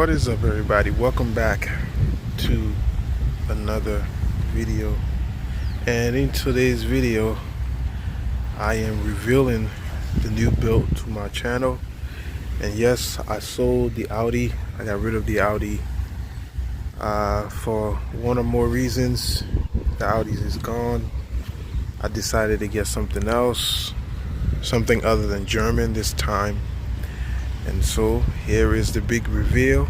What is up, everybody? Welcome back to another video, and in today's video I am revealing the new build to my channel. And yes, I sold the Audi. I got rid of the Audi for one or more reasons. The Audi is gone. I decided to get something else, something other than German this time. And so here is the big reveal.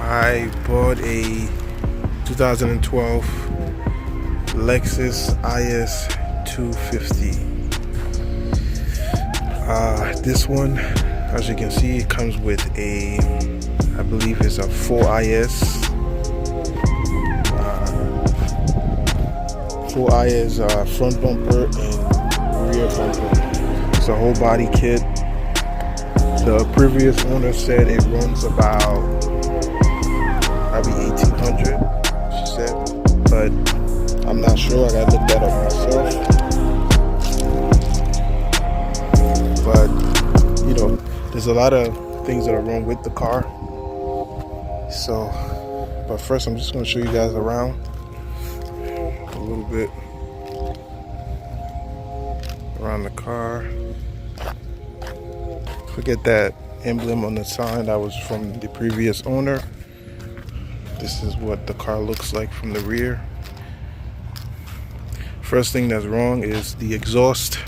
I bought a 2012 Lexus is250. This one, as you can see, it comes with a, I believe it's a 4IS. 4IS front bumper and rear bumper. It's a whole body kit. The previous owner said it runs about probably 1,800, she said, but I'm not sure. I gotta look that up myself. But you know, there's a lot of things that are wrong with the car. So, but first, I'm just gonna show you guys around a little bit around the car. Forget that emblem on the sign, that was from the previous owner. This is what the car looks like from the rear. First thing that's wrong is the exhaust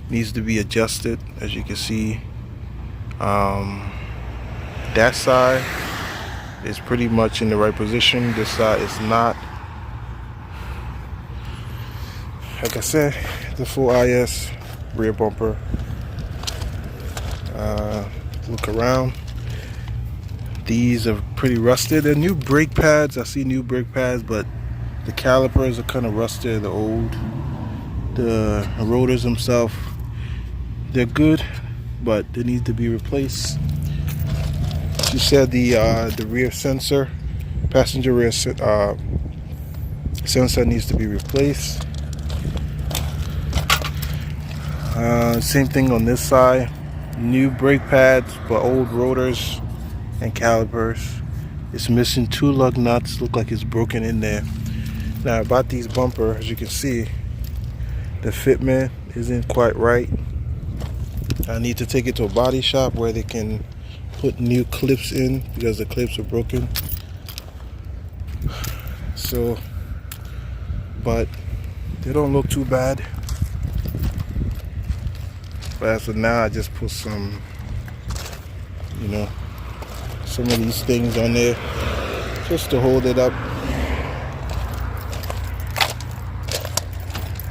needs to be adjusted. As you can see, that side is pretty much in the right position. This side is not. Like I said, the 4IS rear bumper. Look around. These are pretty rusted. They're new brake pads. I see new brake pads, but the calipers are kind of rusted. They're old. The rotors themselves, they're good, but they need to be replaced. She said the rear sensor, passenger rear sensor, needs to be replaced. Same thing on this side. New brake pads, but old rotors and calipers. It's missing 2 lug nuts. Look like it's broken in there. Now about these bumpers, as you can see, the fitment isn't quite right. I need to take it to a body shop where they can put new clips in because the clips are broken. So, but they don't look too bad. But as of now, I just put some, you know, some of these things on there just to hold it up.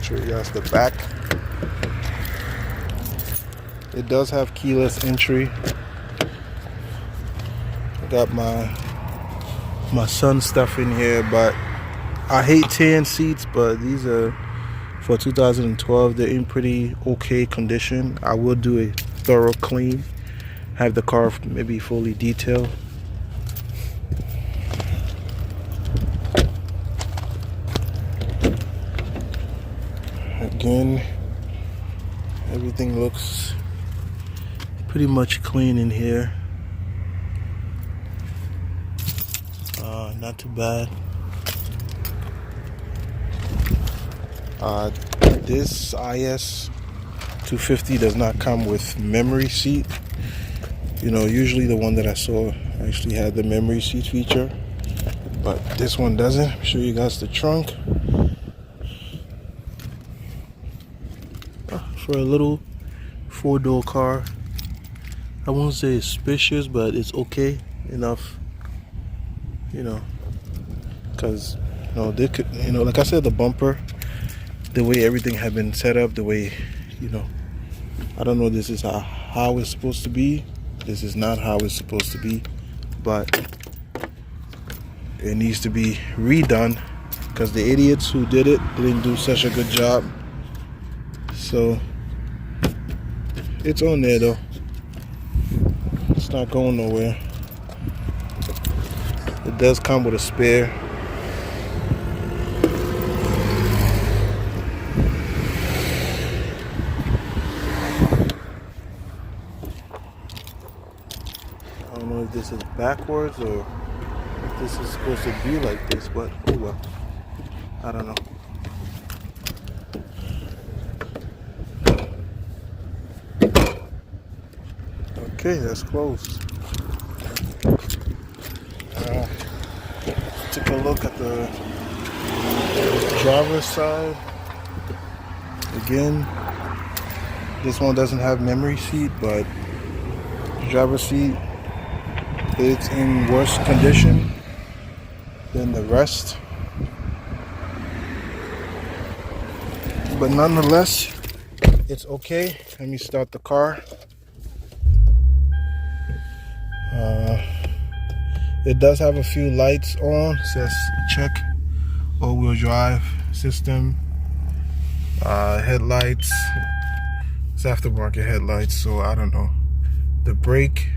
Show you guys the back. It does have keyless entry. I got my son's stuff in here, but I hate tan seats, but these are for 2012. They're in pretty okay condition. I will do a thorough clean, have the car maybe fully detailed. again. Everything looks pretty much clean in here. Not too bad. This is250 does not come with memory seat. You know, usually the one that I saw actually had the memory seat feature, but this one doesn't. I'll show you guys the trunk. For a little 4-door car, I won't say it's spacious, but it's okay enough, you know, because they could, like I said, the bumper, the way everything had been set up, the way, I don't know, this is how it's supposed to be. This is not how it's supposed to be, but it needs to be redone because the idiots who did it didn't do such a good job. So it's on there though. It's not going nowhere. It does come with a spare. I don't know if this is backwards or if this is supposed to be like this, but oh well. I don't know. Okay, that's closed. Take a look at the driver's side. Again, this one doesn't have memory seat, but the driver's seat, it's in worse condition than the rest. But nonetheless, it's okay. Let me start the car. It does have a few lights on. It says check all-wheel drive system. Headlights. It's aftermarket headlights, so I don't know. The brake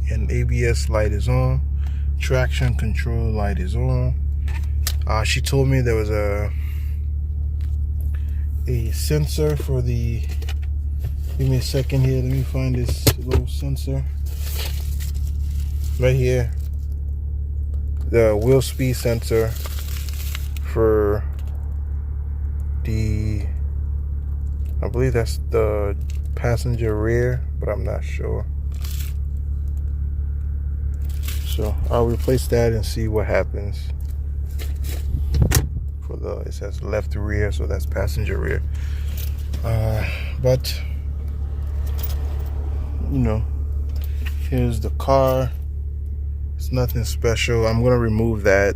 and ABS light is on. Traction control light is on. She told me there was a sensor for the. Give me a second here. Let me find this little sensor. Right here, the wheel speed sensor for the, I believe that's the passenger rear, but I'm not sure. So I'll replace that and see what happens. For the, it says left rear, so that's passenger rear. But here's the car. It's nothing special. I'm gonna remove that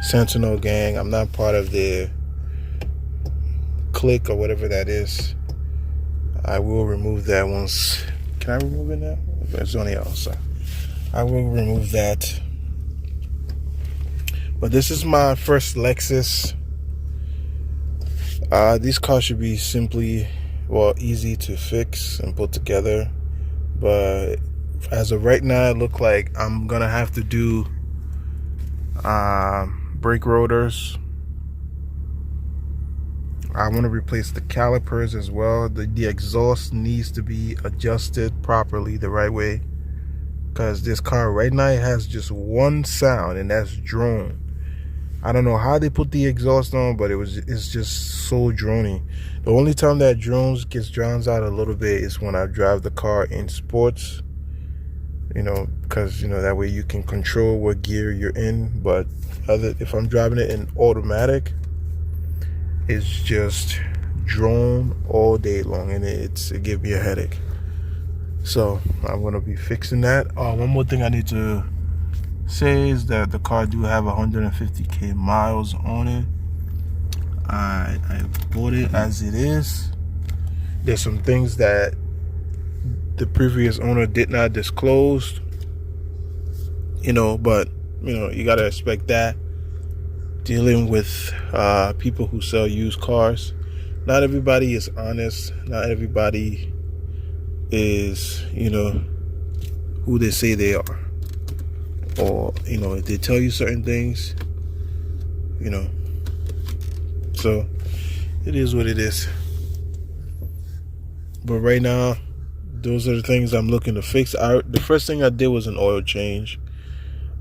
Sentinel gang. I'm not part of the clique or whatever that is. I will remove that once. Can I remove it now? It's on the outside. I will remove that. But this is my first Lexus. These cars should be easy to fix and put together. But as of right now, it looks like I'm gonna have to do brake rotors. I want to replace the calipers as well. The exhaust needs to be adjusted properly the right way, because this car right now has just one sound, and that's drone. I don't know how they put the exhaust on, but it's just so drony. The only time that gets drowned out a little bit is when I drive the car in sports. Because that way you can control what gear you're in. But if I'm driving it in automatic, it's just drone all day long, and it gives me a headache. So I'm gonna be fixing that. One more thing I need to say is that the car do have 150,000 miles on it. I bought it as it is. There's some things that the previous owner did not disclose, but you gotta expect that dealing with people who sell used cars. Not everybody is honest. Not everybody is who they say they are, or if they tell you certain things, so it is what it is. But right now, those are the things I'm looking to fix. The first thing I did was an oil change.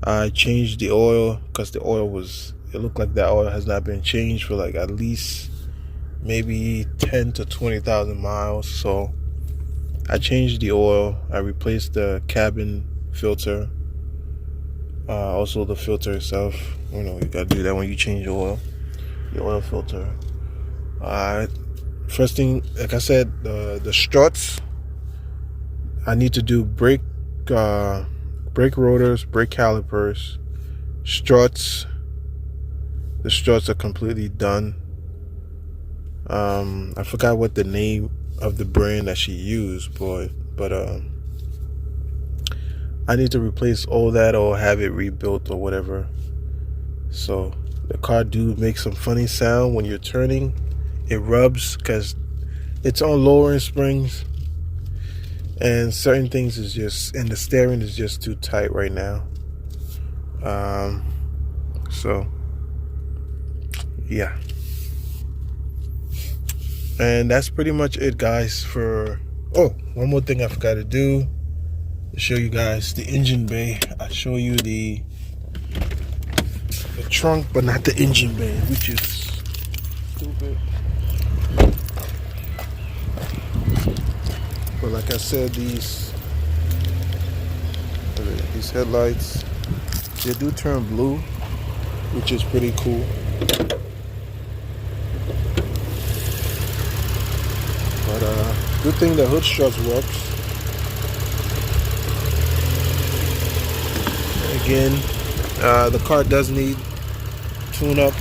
I changed the oil because the oil was, it looked like that oil has not been changed for like at least maybe 10 to 20,000 miles. So I changed the oil. I replaced the cabin filter. Also the filter itself. You know, you gotta do that when you change the oil filter. First thing, like I said, the struts. I need to do brake rotors, brake calipers, struts. The struts are completely done. I forgot what the name of the brand that she used, but I need to replace all that or have it rebuilt or whatever. So the car do make some funny sound when you're turning. It rubs because it's on lowering springs, and certain things is just, and the steering is just too tight right now. So yeah, and that's pretty much it, guys. For one more thing I forgot to do, to show you guys the engine bay. I show you the trunk, but not the engine bay, which is stupid. But like I said, these headlights, they do turn blue, which is pretty cool. But good thing the hood struts works. Again, the car does need tune up.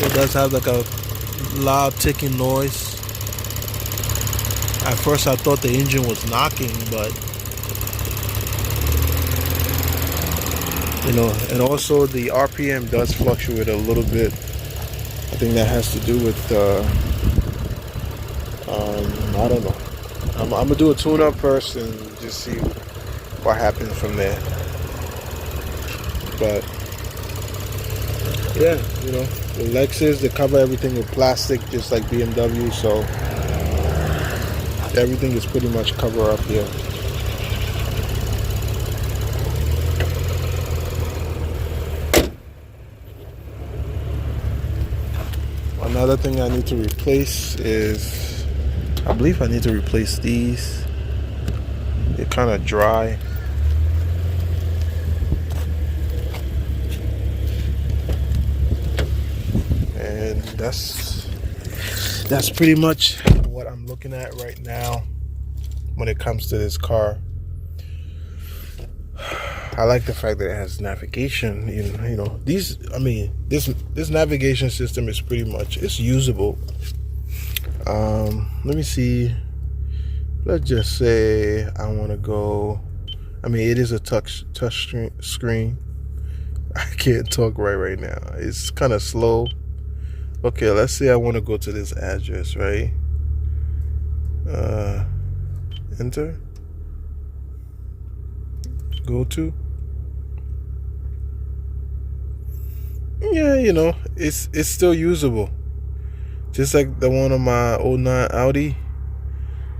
It does have like a loud ticking noise. At first I thought the engine was knocking, but you know, and also the RPM does fluctuate a little bit. I think that has to do with I don't know. I'm gonna do a tune-up first and just see what happens from there. But yeah, you know, the Lexus, they cover everything with plastic, just like BMW, so everything is pretty much covered up here. Another thing I need to replace is, I believe I need to replace these. They're kind of dry. And that's pretty much what I'm looking at right now when it comes to this car. I like the fact that it has navigation. You know, this navigation system is pretty much, it's usable. Let me see. Let's just say I want to go. I mean, it is a touch screen. I can't talk right now. It's kind of slow. Okay, let's say I want to go to this address, right? Enter. Go to. Yeah, you know, it's still usable. Just like the one on my 09 Audi.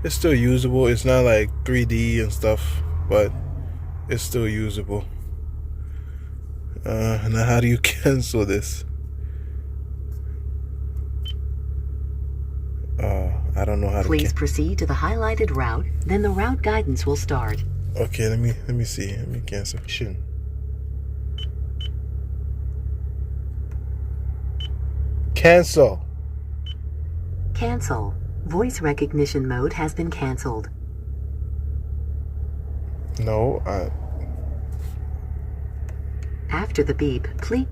It's still usable. It's not like 3D and stuff, but it's still usable. Now how do you cancel this? I don't know how to. Please proceed to the highlighted route, then the route guidance will start. Okay, let me see. Let me cancel. Cancel. Cancel. Voice recognition mode has been canceled. No, After the beep, please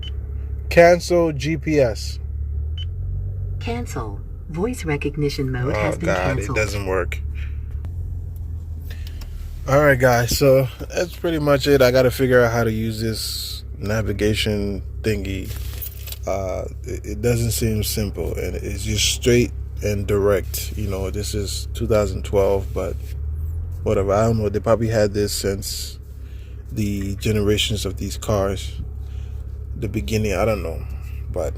cancel GPS. Cancel. Voice recognition mode has been canceled. It doesn't work. Alright guys, so that's pretty much it. I gotta figure out how to use this navigation thingy. It doesn't seem simple, and it's just straight and direct. You know, this is 2012, but whatever. I don't know. They probably had this since the generations of these cars, the beginning. I don't know, but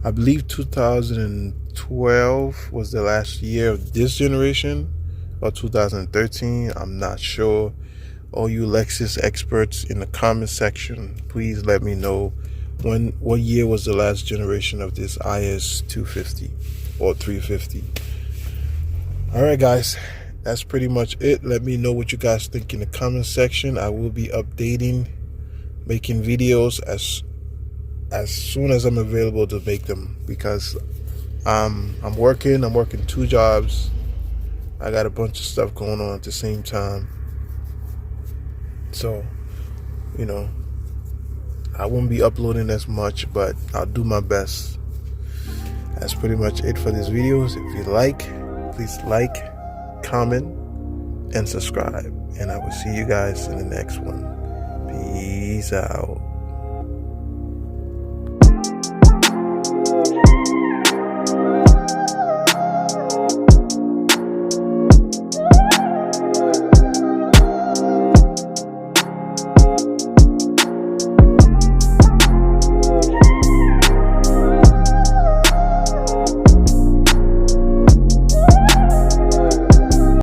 I believe 2012 was the last year of this generation, or 2013. I'm not sure. All you Lexus experts in the comment section, please let me know what year was the last generation of this is250 or 350. All right, guys, that's pretty much it. Let me know what you guys think in the comment section. I will be updating, making videos as soon as I'm available to make them, because I'm working 2 jobs. I got a bunch of stuff going on at the same time, so I won't be uploading as much, but I'll do my best. That's pretty much it for this video. If you like, please like, comment, and subscribe, and I will see you guys in the next one. Peace out.